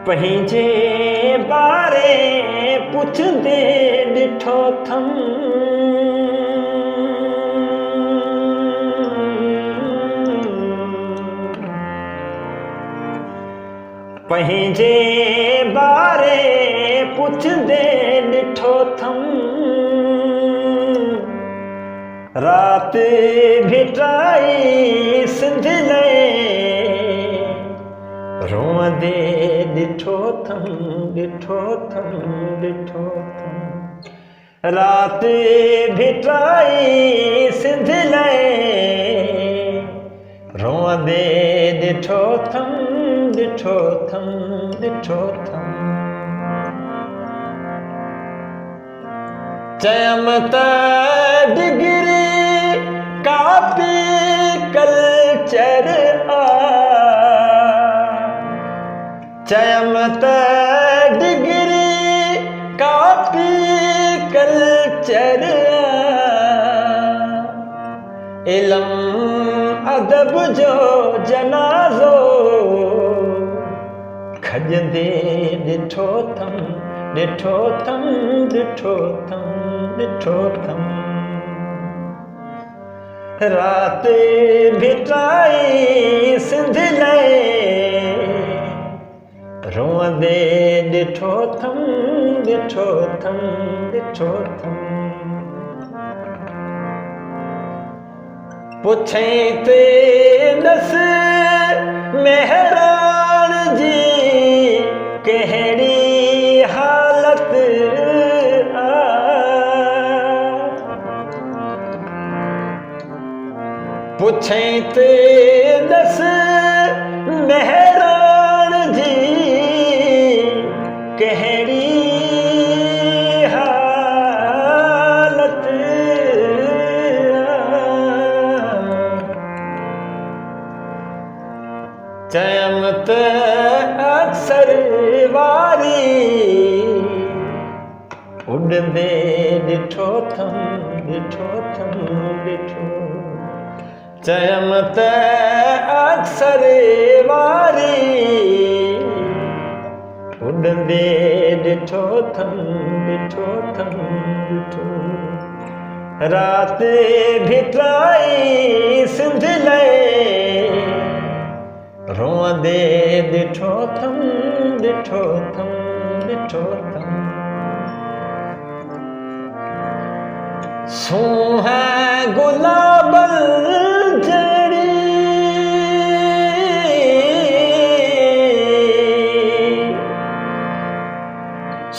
पंहिंजे बारे पुछंदे ॾिठो थम पंहिंजे बारे पुछंदे ॾिठो थम रात भिटाई सिंध लाइ रोअंदे ॾिठो थम ॾिठो थम ॾिठो थम रात भिटाई सिंध लाइ रोअंदे ॾिठो थम ॾिठो थम ॾिठो थम चयमि त डिग्री कापी कल्चर चयमि त डिग्री कापी कल्चर इल्म अदब जो जनाज़ो खजंदे ॾिठो थम ॾिठो थम ॾिठो थम ॾिठो थम रात भिटाई सिंध लाइ रोअंदे ॾिठो थम ॾिठो थम ॾिठो थम पुछई ते दस मेहरान जी कहिड़ी हालत पुछई ते दस मेहरान जी कहिड़ी हालत चयमि त अक्सर वारी उॾंदे ॾिठो थम ॾिठो थम ॾिठो चयमि त अक्सर वारी उॾंदे ॾिठो थम ॾिठो थम ॾिठो रात भिटाई सिंध लाइ रोअंदे ॾिठो थम ॾिठो थम ॾिठो थम सूंह गुलाबल जड़ी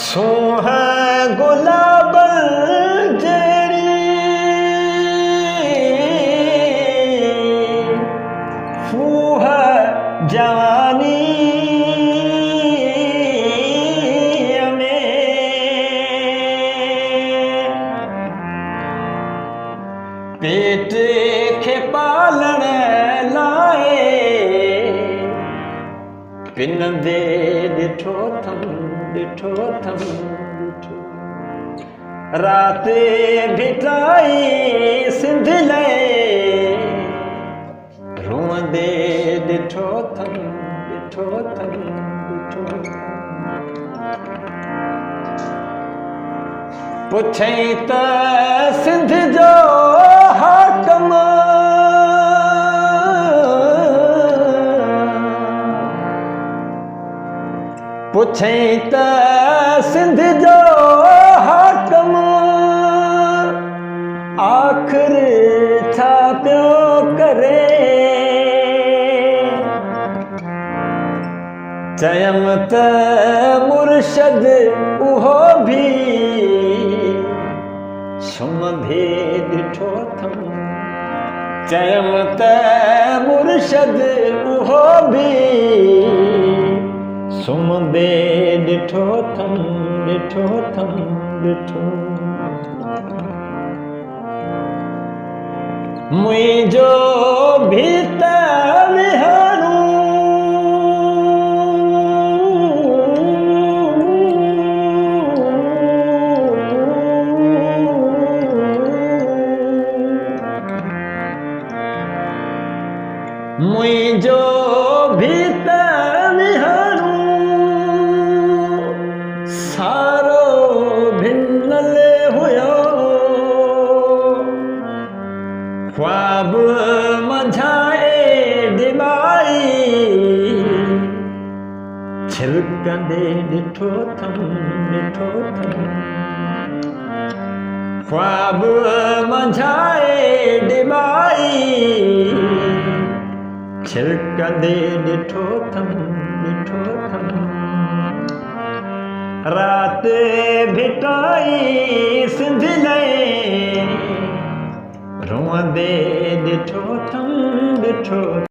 सूंह गुलाबल जड़ी फूह जवानी पेट खे पालण लाइ पिनंदे ॾिठो थम ॾिठो थम ॾिठो रात भिटाई सिंध लाइ रोअंदे ॾिठो थम ॾिठो थम ॾिठो पुछई त सिंध जो हाकम पुछई त सिंध जो हाकम आख़िर छा पियो करे चयमि त मुर्शद उहो बि सुम्हंदे ॾिठो थम चयमि त मुर्शद उहो बि सुम्हंदे ॾिठो थम ॾिठो थम ॾिठो मुंहिंजो भी त विहाणो मुंहिंजो भी त विहाणो छिलकंदे ॾिठो थम ख्वाब मंझाए डिबाई छिलकंदे ॾिठो थम रात भिटाई सिंध लए रोअंदे ॾिठो थम